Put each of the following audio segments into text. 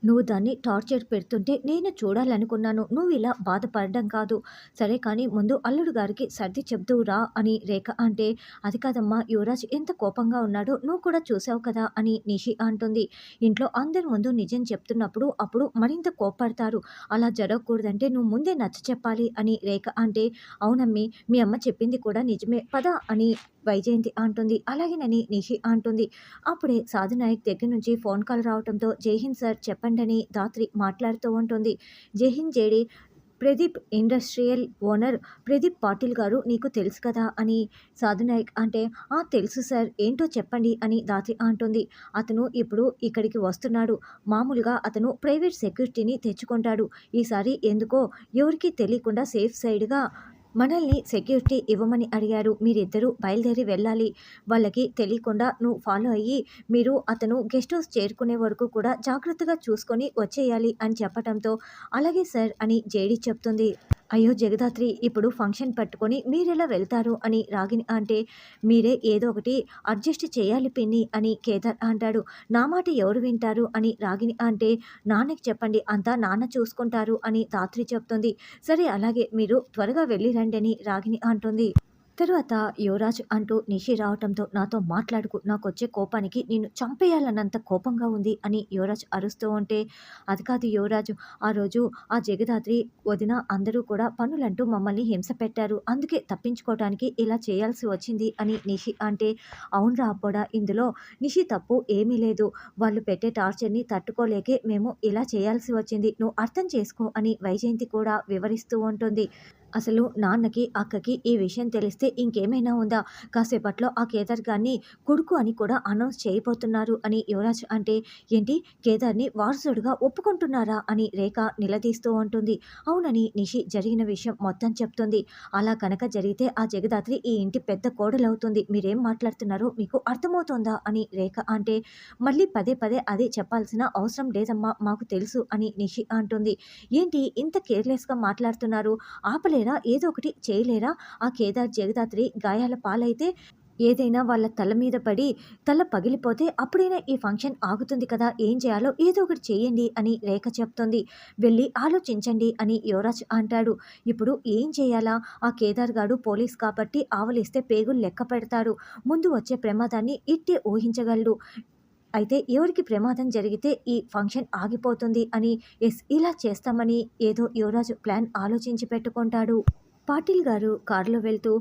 నువ్వు దాన్ని టార్చర్ పెడుతుంటే నేను చూడాలనుకున్నాను. నువ్విలా బాధపడడం కాదు. సరే కానీ ముందు అల్లుడు గారికి సర్ది చెప్దువు రా అని రేఖ అంటే, అది కాదమ్మా యువరాజ్ ఎంత కోపంగా ఉన్నాడో నువ్వు కూడా చూసావు కదా అని నిషి అంటుంది. ఇంట్లో అందరి ముందు నిజం చెప్తున్నప్పుడు అప్పుడు మరింత కోప్పడతారు. అలా జరగకూడదంటే నువ్వు ముందే నచ్చచెప్పాలి అని రేఖ అంటే, అవునమ్మీ మీ అమ్మ చెప్పింది కూడా నిజమే పద అని వైజయంతి అంటుంది. అలాగేనని నిషి అంటుంది. అప్పుడే సాధునాయక్ దగ్గర నుంచి ఫోన్ కాల్ రావటంతో జైహింద్ సార్ చెప్పండని ధాత్రి మాట్లాడుతూ ఉంటుంది. జైహింద్ జేడి ప్రదీప్ ఇండస్ట్రియల్ ఓనర్ ప్రదీప్ పాటిల్ గారు నీకు తెలుసు కదా అని సాధునాయక్ అంటే, ఆ తెలుసు సార్ ఏంటో చెప్పండి అని ధాత్రి అంటుంది. అతను ఇప్పుడు ఇక్కడికి వస్తున్నాడు. మామూలుగా అతను ప్రైవేట్ సెక్యూరిటీని తెచ్చుకుంటాడు. ఈసారి ఎందుకో ఎవరికీ తెలియకుండా సేఫ్ సైడ్గా మనల్ని సెక్యూరిటీ ఇవ్వమని అడిగారు. మీరిద్దరూ బయలుదేరి వెళ్ళాలి. వాళ్ళకి తెలియకుండా నువ్వు ఫాలో అయ్యి మీరు అతను గెస్ట్ హౌస్ చేరుకునే వరకు కూడా జాగ్రత్తగా చూసుకొని వచ్చేయాలి అని చెప్పటంతో, అలాగే సార్ అని జేడి చెప్తుంది. అయ్యో జగదాత్రి ఇప్పుడు ఫంక్షన్ పట్టుకొని మీరెలా వెళ్తారు అని రాగిని అంటే, మీరే ఏదో ఒకటి అడ్జస్ట్ చేయాలి పిన్ని అని కేదార్ అంటాడు. నా మాట ఎవరు వింటారు అని రాగిని అంటే, నాన్నకి చెప్పండి అంతా నాన్న చూసుకుంటారు అని ధాత్రి చెప్తుంది. సరే అలాగే మీరు త్వరగా వెళ్ళి రండి అని రాగిని అంటుంది. తరువాత యువరాజ్ అంటూ నిషి రావటంతో, నాతో మాట్లాడుకు నాకొచ్చే కోపానికి నిన్ను చంపేయాలన్నంత కోపంగా ఉంది అని యువరాజ్ అరుస్తూ ఉంటే, అది కాదు యువరాజు ఆ రోజు ఆ జగదాత్రి వదిన అందరూ కూడా పనులంటూ మమ్మల్ని హింస పెట్టారు. అందుకే తప్పించుకోవటానికి ఇలా చేయాల్సి వచ్చింది అని నిషి అంటే, అవునరా అబ్బోడా ఇందులో నిషి తప్పు ఏమీ లేదు. వాళ్ళు పెట్టే టార్చర్ని తట్టుకోలేకే మేము ఇలా చేయాల్సి వచ్చింది. నువ్వు అర్థం చేసుకో అని వైజయంతి కూడా వివరిస్తూ ఉంటుంది. అసలు నాన్నకి అక్కకి ఈ విషయం తెలిస్తే ఇంకేమైనా ఉందా? కాసేపట్లో ఆ కేదార్ గారిని కొడుకు అని కూడా అనౌన్స్ చేయబోతున్నారు అని యువరాజ్ అంటే, ఏంటి కేదార్ని వారసుడుగా ఒప్పుకుంటున్నారా అని రేఖ నిలదీస్తూ ఉంటుంది. అవునని నిషి జరిగిన విషయం మొత్తం చెప్తుంది. అలా కనుక జరిగితే ఆ జగదాత్రి ఈ ఇంటి పెద్ద కోడలవుతుంది. మీరేం మాట్లాడుతున్నారో మీకు అర్థమవుతోందా అని రేఖ అంటే, మళ్ళీ పదే పదే అదే చెప్పాల్సిన అవసరం లేదమ్మా మాకు తెలుసు అని నిషి అంటుంది. ఏంటి ఇంత కేర్లెస్గా మాట్లాడుతున్నారు? ఆపలేరా? ఏదో ఒకటి చేయలేరా? ఆ కేదార్ జగదాత్రి గాయాల పాలైతే ఏదైనా వాళ్ళ తల మీద పడి తల పగిలిపోతే అప్పుడైనా ఈ ఫంక్షన్ ఆగుతుంది కదా! ఏం చేయాలో ఏదో ఒకటి చేయండి అని రేఖ చెప్తుంది. వెళ్ళి ఆలోచించండి అని యువరాజ్ అంటాడు. ఇప్పుడు ఏం చేయాలా? ఆ కేదార్ గాడు పోలీస్ కాబట్టి ఆవలిస్తే పేగులు లెక్క పెడతాడు. ముందు వచ్చే ప్రమాదాన్ని ఇట్టే ఊహించగలడు. అయితే ఎవరికి ప్రమాదం జరిగితే ఈ ఫంక్షన్ ఆగిపోతుంది అని, ఎస్ ఇలా చేస్తామని ఏదో యువరాజు ప్లాన్ ఆలోచించి పెట్టుకుంటాడు. పాటిల్ గారు కారులో వెళ్తూ,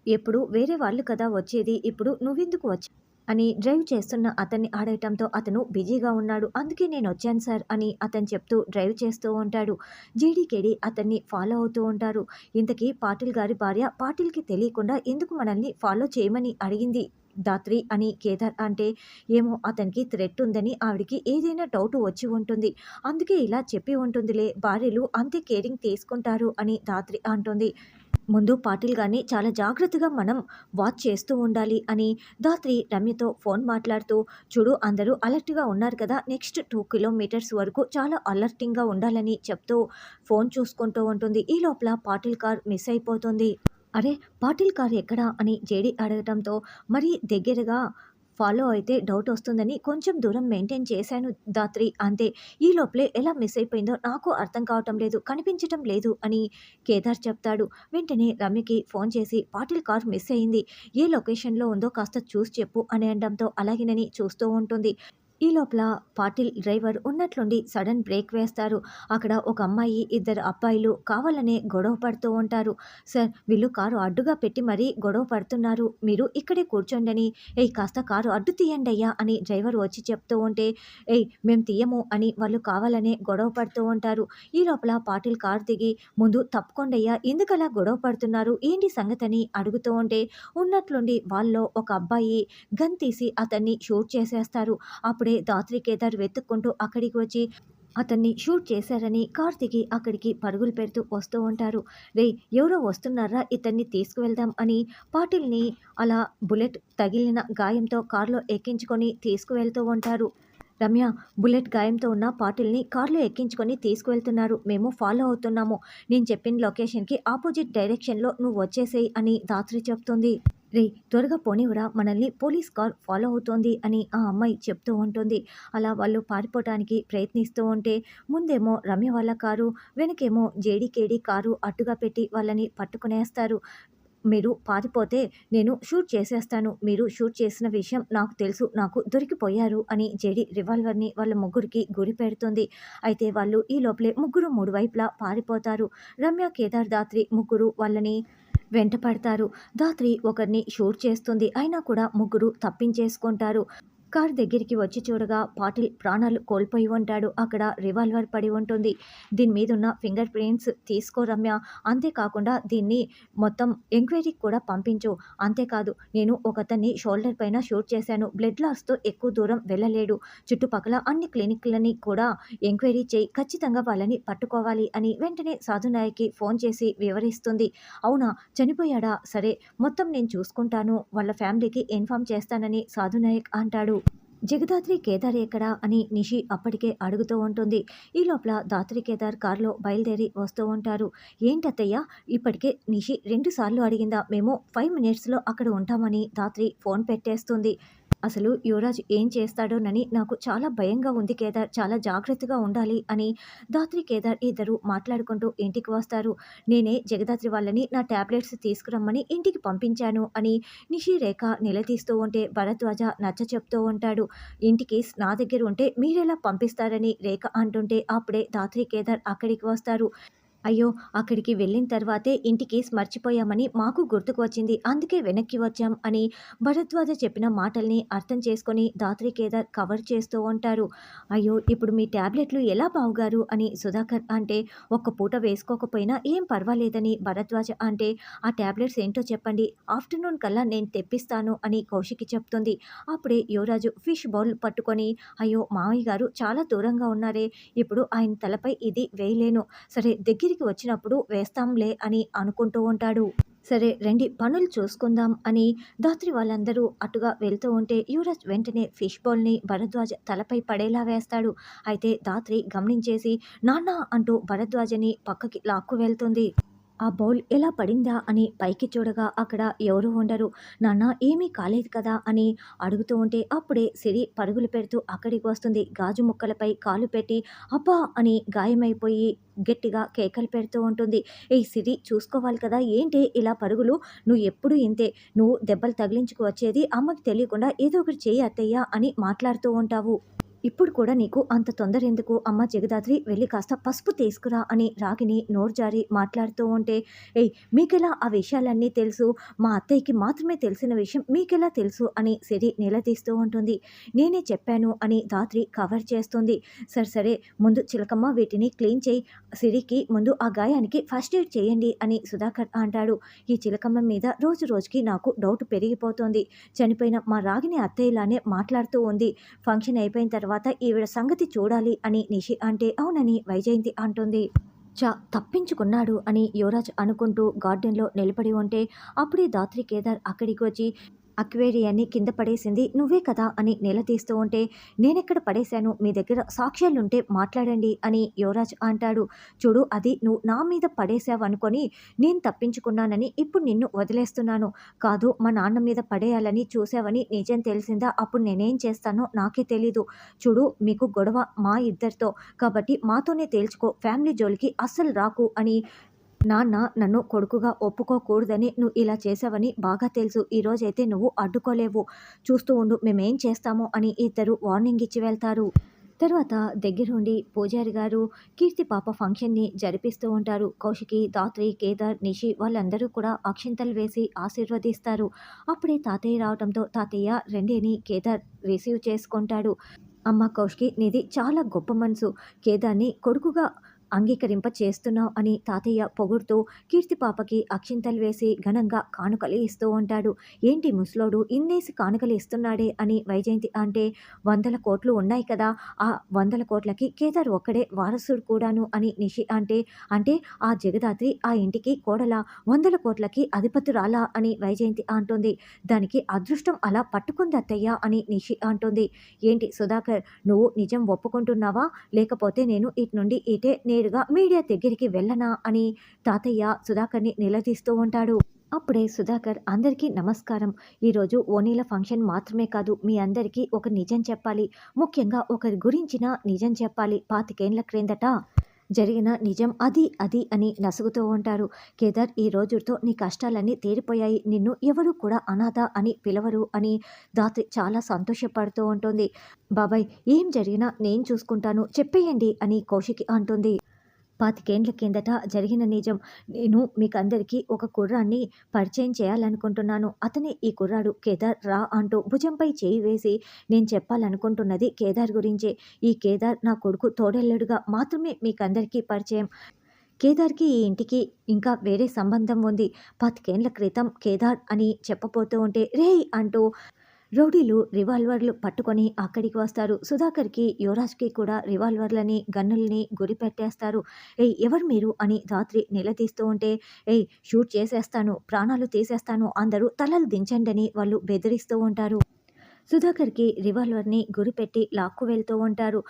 ఎప్పుడు వేరే వాళ్ళు కదా వచ్చేది, ఇప్పుడు నువ్వెందుకు వచ్చావు అని డ్రైవ్ చేస్తున్న అతన్ని అడగటంతో, అతను బిజీగా ఉన్నాడు అందుకే నేను వచ్చాను సార్ అని అతను చెప్తూ డ్రైవ్ చేస్తూ ఉంటాడు. జేడీకేడి అతన్ని ఫాలో అవుతూ ఉంటారు. ఇంతకీ పాటిల్ గారి భార్య పాటిల్కి తెలియకుండా ఎందుకు మనల్ని ఫాలో చేయమని అడిగింది ధాత్రి అని కేదార్ అంటే, ఏమో అతనికి థ్రెట్ ఉందని ఆవిడికి ఏదైనా డౌట్ వచ్చి ఉంటుంది. అందుకే ఇలా చెప్పి ఉంటుందిలే. భార్యలు అంతే కేరింగ్ తీసుకుంటారు అని ధాత్రి అంటుంది. ముందు పాటిల్ గారిని చాలా జాగ్రత్తగా మనం వాచ్ చేస్తూ ఉండాలి అని ధాత్రి రమ్యతో ఫోన్ మాట్లాడుతూ, చూడు అందరూ అలర్ట్గా ఉన్నారు కదా, నెక్స్ట్ 2 కిలోమీటర్స్ వరకు చాలా అలర్టింగ్గా ఉండాలని చెప్తూ ఫోన్ చూసుకుంటూ ఉంటుంది. ఈ లోపల పాటిల్ కార్ మిస్ అయిపోతుంది. అరే పాటిల్ కార్ ఎక్కడా అని జేడి అడగటంతో, మరీ దగ్గరగా ఫాలో అయితే డౌట్ వస్తుందని కొంచెం దూరం మెయింటైన్ చేశాను ధాత్రి అంతే. ఈ లోపలే ఎలా మిస్ అయిపోయిందో నాకు అర్థం కావటం లేదు, కనిపించటం లేదు అని కేదార్ చెప్తాడు. వెంటనే రమ్యకి ఫోన్ చేసి, పాటిల్ కార్ మిస్ అయింది, ఏ లొకేషన్లో ఉందో కాస్త చూసి చెప్పు అని అనడంతో అలాగేనని చూస్తూ ఉంటుంది. ఈ లోపల పాటిల్ డ్రైవర్ ఉన్నట్లుండి సడన్ బ్రేక్ వేస్తారు. అక్కడ ఒక అమ్మాయి ఇద్దరు అబ్బాయిలు కావాలనే గొడవ పడుతూ ఉంటారు. సార్ వీళ్ళు కారు అడ్డుగా పెట్టి మరీ గొడవ పడుతున్నారు, మీరు ఇక్కడే కూర్చోండని, ఏయ్ కాస్త కారు అడ్డు తీయండి అయ్యా అని డ్రైవర్ వచ్చి చెప్తూ ఉంటే, ఏయ్ మేము తీయము అని వాళ్ళు కావాలనే గొడవ పడుతూ ఉంటారు. ఈ లోపల పాటిల్ కారు దిగి, ముందు తప్పుకోండయ్యా ఎందుకలా గొడవ పడుతున్నారు ఏంటి సంగతని అడుగుతూ ఉంటే, ఉన్నట్లుండి వాళ్ళలో ఒక అబ్బాయి గన్ తీసి అతన్ని షూట్ చేసేస్తారు. అప్పుడే ధాత్రి కేదార్ వెతుక్కుంటూ అక్కడికి వచ్చి అతన్ని షూట్ చేశారని కార్ దిగి అక్కడికి పరుగులు పెడుతూ వస్తూ ఉంటారు. రే ఎవరో వస్తున్నారా ఇతన్ని తీసుకువెళ్దాం అని పాటిల్ని అలా బుల్లెట్ తగిలిన గాయంతో కారులో ఎక్కించుకొని తీసుకువెళ్తూ ఉంటారు. రమ్య బుల్లెట్ గాయంతో ఉన్న పాటిల్ని కార్లో ఎక్కించుకొని తీసుకువెళ్తున్నారు, మేము ఫాలో అవుతున్నాము, నేను చెప్పిన లొకేషన్కి ఆపోజిట్ డైరెక్షన్లో నువ్వు వచ్చేసేయి అని ధాత్రి చెప్తుంది. రే త్వరగా పోనివ్వరా మనల్ని పోలీస్ కార్ ఫాలో అవుతోంది అని ఆ అమ్మాయి చెప్తూ ఉంటుంది. అలా వాళ్ళు పారిపోవటానికి ప్రయత్నిస్తూ ఉంటే ముందేమో రమ్య వాళ్ళ కారు, వెనకేమో జేడీకేడీ కారు అడ్డుగా పెట్టి వాళ్ళని పట్టుకునేస్తారు. మీరు పారిపోతే నేను షూట్ చేసేస్తాను. మీరు షూట్ చేసిన విషయం నాకు తెలుసు. నాకు దొరికిపోయారు అని జేడీ రివాల్వర్‌ని వాళ్ళ ముగ్గురికి గురిపెడుతుంది. అయితే వాళ్ళు ఈ లోపలే ముగ్గురు మూడు వైపులా పారిపోతారు. రమ్య, కేదార్, దాత్రి ముగ్గురు వాళ్ళని వెంటపడతారు. ధాత్రి ఒకరిని షూట్ చేస్తుంది. అయినా కూడా ముగ్గురు తప్పించేసుకుంటారు. కారు దగ్గరికి వచ్చి చూడగా పాటిల్ ప్రాణాలు కోల్పోయి ఉంటాడు. అక్కడ రివాల్వర్ పడి ఉంటుంది. దీని మీదున్న ఫింగర్ ప్రింట్స్ తీసుకో రమ్య. అంతేకాకుండా దీన్ని మొత్తం ఎంక్వైరీకి కూడా పంపించు. అంతేకాదు నేను ఒకతన్ని షోల్డర్ పైన షూట్ చేశాను. బ్లడ్ లాస్‌తో ఎక్కువ దూరం వెళ్ళలేడు. చుట్టుపక్కల అన్ని క్లినిక్‌లని కూడా ఎంక్వైరీ చేయి. ఖచ్చితంగా వాళ్ళని పట్టుకోవాలి అని వెంటనే సాధునాయక్‌కి ఫోన్ చేసి వివరిస్తుంది. అవునా? చనిపోయాడా? సరే మొత్తం నేను చూసుకుంటాను. వాళ్ళ ఫ్యామిలీకి ఇన్ఫార్మ్ చేస్తానని సాధునాయక్ అంటాడు. జగదాత్రి, కేదార్ ఎక్కడా అని నిషి అప్పటికే అడుగుతూ ఉంటుంది. ఈ లోపల దాత్రి, కేదార్ కారులో బయలుదేరి వస్తూ ఉంటారు. ఏంటత్తయ్య ఇప్పటికే నిషి 2 సార్లు అడిగిందా? మేము 5 మినిట్స్‌లో అక్కడ ఉంటామని దాత్రి ఫోన్ పెట్టేస్తుంది. అసలు యువరాజ్ ఏం చేస్తాడోనని నాకు చాలా భయంగా ఉంది కేదార్. చాలా జాగ్రత్తగా ఉండాలి అని దాత్రి, కేదార్ ఇద్దరు మాట్లాడుకుంటూ ఇంటికి వస్తారు. నేనే జగదాత్రి వాళ్ళని నా టాబ్లెట్స్ తీసుకురమ్మని ఇంటికి పంపించాను అని నిషి, రేఖ నిలదీస్తూ ఉంటే భరద్వాజ నచ్చచెప్తూ ఉంటాడు. ఇంటికి నా దగ్గర ఉంటే మీరెలా పంపిస్తారని రేఖ అంటుంటే అప్పుడే దాత్రి, కేదార్ అక్కడికి వస్తారు. అయ్యో! అక్కడికి వెళ్ళిన తర్వాతే ఇంటికి మర్చిపోయామని మాకు గుర్తుకు వచ్చింది. అందుకే వెనక్కి వచ్చాం అని భరద్వాజ చెప్పిన మాటల్ని అర్థం చేసుకొని దాత్రి, కేదార్ కవర్ చేస్తూ ఉంటారు. అయ్యో! ఇప్పుడు మీ టాబ్లెట్లు ఎలా బావగారు అని సుధాకర్ అంటే, ఒక్క పూట వేసుకోకపోయినా ఏం పర్వాలేదని భరద్వాజ అంటే, ఆ టాబ్లెట్స్ ఏంటో చెప్పండి. ఆఫ్టర్‌నూన్ కల్లా నేను తెప్పిస్తాను అని కౌశికి చెప్తుంది. అప్పుడే యువరాజు ఫిష్ బౌల్ పట్టుకొని, అయ్యో! మావయ్య గారు చాలా దూరంగా ఉన్నారే. ఇప్పుడు ఆయన తలపై ఇది వేయలేను. సరే దగ్గరికి వచ్చినప్పుడు వేస్తాంలే అని అనుకుంటూ ఉంటాడు. సరే రండి పనులు చూసుకుందాం అని ధాత్రి వాళ్ళందరూ అటుగా వెళ్తూ ఉంటే యువరాజ్ వెంటనే ఫిష్ బౌల్‌ని భరద్వాజ తలపై పడేలా వేస్తాడు. అయితే ధాత్రి గమనించేసి నాన్న అంటూ భరద్వాజని పక్కకి లాక్కు వెళ్తుంది. ఆ బౌల్ ఎలా పడిందా అని పైకి చూడగా అక్కడ ఎవరూ ఉండరు. నాన్న ఏమీ కాలేదు కదా అని అడుగుతూ ఉంటే అప్పుడే సిరి పరుగులు పెడుతూ అక్కడికి వస్తుంది. గాజు ముక్కలపై కాలు పెట్టి అబ్బా అని గాయమైపోయి గట్టిగా కేకలు పెడుతూ ఉంటుంది. ఏయ్ సిరి చూసుకోవాలి కదా ఏంటే ఇలా పరుగులు? నువ్వు ఎప్పుడు ఇంతే. నువ్వు దెబ్బలు తగిలించుకు వచ్చేది అమ్మకి తెలియకుండా ఏదో ఒకటి చెయ్యి అత్తయ్య అని మాట్లాడుతూ ఉంటావు. ఇప్పుడు కూడా నీకు అంత తొందర ఎందుకు? అమ్మ జగదాత్రి వెళ్ళి కాస్త పసుపు తీసుకురా అని రాగిని నోరు జారి మాట్లాడుతూ ఉంటే, ఏయ్ మీకెలా ఆ విషయాలన్నీ తెలుసు? మా అత్తయ్యకి మాత్రమే తెలిసిన విషయం మీకెలా తెలుసు? అని సిరి నిలదీస్తూ ఉంటుంది. నేనే చెప్పాను అని ధాత్రి కవర్ చేస్తుంది. సరే సరే ముందు చిలకమ్మ వీటిని క్లీన్ చేయి. సిరికి ముందు ఆ గాయానికి ఫస్ట్ ఎయిడ్ చేయండి అని సుధాకర్ అంటాడు. ఈ చిలకమ్మ మీద రోజు రోజుకి నాకు డౌట్ పెరిగిపోతోంది. చనిపోయిన మా రాగిని అత్తయ్యలానే మాట్లాడుతూ ఉంది. ఫంక్షన్ అయిపోయిన తర్వాత ఈవిడ సంగతి చూడాలి అని నిషి అంటే అవునని వైజయంతి అంటుంది. తప్పించుకున్నాడు అని యువరాజ్ అనుకుంటూ గార్డెన్‌లో నిలబడి ఉంటే అప్పుడే ధాత్రి, కేదార్ అక్కడికి వచ్చి అక్వేరియాన్ని కింద పడేసింది నువ్వే కదా అని నిలదీస్తూ ఉంటే నేనెక్కడ పడేశాను? మీ దగ్గర సాక్ష్యాలుంటే మాట్లాడండి అని యువరాజ్ అంటాడు. చూడు అది నువ్వు నా మీద పడేశావనుకొని నేను తప్పించుకున్నానని ఇప్పుడు నిన్ను వదిలేస్తున్నాను. కాదు మా నాన్న మీద పడేయాలని చూసావని నిజం తెలిసిందా అప్పుడు నేనేం చేస్తానో నాకే తెలీదు. చూడు మీకు గొడవ మా ఇద్దరితో. కాబట్టి మాతోనే తేల్చుకో. ఫ్యామిలీ జోలికి అస్సలు రాకు అని నాన్న నన్ను కొడుకుగా ఒప్పుకోకూడదని నువ్వు ఇలా చేసావని బాగా తెలుసు. ఈరోజైతే నువ్వు అడ్డుకోలేవు. చూస్తూ ఉండు మేమేం చేస్తామో అని ఇద్దరు వార్నింగ్ ఇచ్చి వెళ్తారు. తర్వాత దగ్గరుండి పూజారి గారు కీర్తి పాప ఫంక్షన్‌ని జరిపిస్తూ ఉంటారు. కౌశికి, ధాత్రి, కేదార్, నిషి వాళ్ళందరూ కూడా అక్షింతలు వేసి ఆశీర్వదిస్తారు. అప్పుడే తాతయ్య రావటంతో తాతయ్య రండి అని కేదార్ రిసీవ్ చేసుకుంటాడు. అమ్మ కౌశికి నీది చాలా గొప్ప మనసు. కేదార్‌ని కొడుకుగా అంగీకరింప చేస్తున్నావు అని తాతయ్య పొగుడుతూ కీర్తి పాపకి అక్షింతలు వేసి ఘనంగా కానుకలు ఇస్తూ ఉంటాడు. ఏంటి ముసలోడు ఇన్నేసి కానుకలు ఇస్తున్నాడే అని వైజయంతి అంటే 100 కోట్లు ఉన్నాయి కదా! ఆ 100 కోట్లకి కేదార్ ఒక్కడే వారసుడు కూడాను అని నిషి అంటే, అంటే ఆ జగదాత్రి ఆ ఇంటికి కోడలా? 100 కోట్లకి అధిపతురాలా అని వైజయంతి అంటుంది. దానికి అదృష్టం అలా పట్టుకుంది అత్తయ్య అని నిషి అంటుంది. ఏంటి సుధాకర్ నువ్వు నిజం ఒప్పుకుంటున్నావా? లేకపోతే నేను ఇటు నుండి ఇటే నేరుగా మీడియా దగ్గరికి వెళ్ళనా అని తాతయ్య సుధాకర్‌ని నిలదీస్తూ ఉంటాడు. అప్పుడే సుధాకర్ అందరికీ నమస్కారం. ఈరోజు ఓణీల ఫంక్షన్ మాత్రమే కాదు, మీ అందరికీ ఒక నిజం చెప్పాలి. ముఖ్యంగా ఒకరి గురించిన నిజం చెప్పాలి. 25 క్రిందట జరిగిన నిజం అది అది అని నసుగుతూ ఉంటారు. కేదార్, ఈ రోజుతో నీ కష్టాలన్నీ తీరిపోయాయి. నిన్ను ఎవరు కూడా అనాథ అని పిలవరు అని ధాత్రి చాలా సంతోషపడుతూ ఉంటుంది. బాబాయ్, ఏం జరిగినా నేను చూసుకుంటాను, చెప్పేయండి అని కౌశికి అంటుంది. 25 కిందట జరిగిన నిజం. నేను మీకందరికీ ఒక కుర్రాన్ని పరిచయం చేయాలనుకుంటున్నాను. అతనే ఈ కుర్రాడు కేదార్ రా అంటూ భుజంపై చేయి వేసి, నేను చెప్పాలనుకుంటున్నది కేదార్ గురించే. ఈ కేదార్ నా కొడుకు తోడేళ్లుడుగా మాత్రమే మీకందరికీ పరిచయం. కేదార్కి ఈ ఇంటికి ఇంకా వేరే సంబంధం ఉంది. 25 క్రితం కేదార్ అని చెప్పబోతూ ఉంటే రేయ్ అంటూ రౌడీలు రివాల్వర్లు పట్టుకొని అక్కడికి వస్తారు. సుధాకర్కి, యువరాజ్కి కూడా రివాల్వర్లని, గన్నుల్ని గురిపెట్టేస్తారు. ఏయ్, ఎవరు మీరు అని ధాత్రి నిలదీస్తూ ఉంటే, ఏయ్, షూట్ చేసేస్తాను, ప్రాణాలు తీసేస్తాను, అందరూ తలలు దించండని వాళ్ళు బెదిరిస్తూ ఉంటారు. సుధాకర్కి రివాల్వర్ని గురిపెట్టి లాక్కు వెళ్తూ ఉంటారు.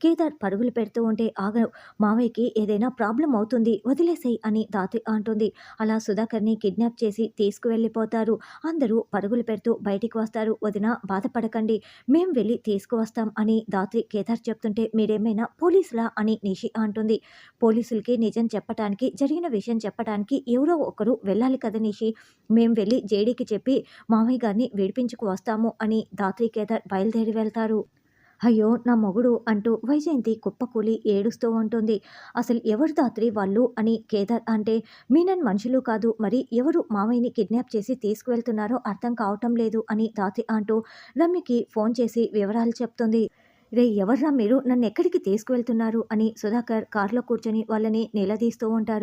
కేదార్ పరుగులు పెడుతూ ఉంటే, ఆగ, మావయ్యకి ఏదైనా ప్రాబ్లం అవుతుంది, వదిలేసేయ్ అని ధాత్రి అంటుంది. అలా సుధాకర్ని కిడ్నాప్ చేసి తీసుకువెళ్ళిపోతారు. అందరూ పరుగులు పెడుతూ బయటికి వస్తారు. వదిన, బాధపడకండి, మేం వెళ్ళి తీసుకువస్తాం అని ధాత్రి కేదార్ చెప్తుంటే, మీరేమైనా పోలీసులా అని నిషి అంటుంది. పోలీసులకి నిజం చెప్పటానికి, జరిగిన విషయం చెప్పటానికి ఎవరో ఒకరు వెళ్ళాలి కదా నిషి, మేం వెళ్ళి జేడీకి చెప్పి మావయ్య గారిని విడిపించుకు వస్తాము అని ధాత్రి కేదార్ బయలుదేరి వెళ్తారు. అయ్యో, నా మొగుడు అంటూ వైజయంతి కుప్పకూలి ఏడుస్తూ ఉంటుంది. అసలు ఎవరు ధాత్రి వాళ్ళు అని కేదార్ అంటే, మీనన్ మనుషులు కాదు, మరి ఎవరు మావయ్యని కిడ్నాప్ చేసి తీసుకువెళ్తున్నారో అర్థం కావటం లేదు అని ధాత్రి అంటూ రమ్యకి ఫోన్ చేసి వివరాలు చెప్తుంది. రే, ఎవర్రా మీరు, నన్ను ఎక్కడికి తీసుకువెళ్తున్నారు అని సుధాకర్ కారులో కూర్చొని వాళ్ళని నిలదీస్తూ ఉంటారు.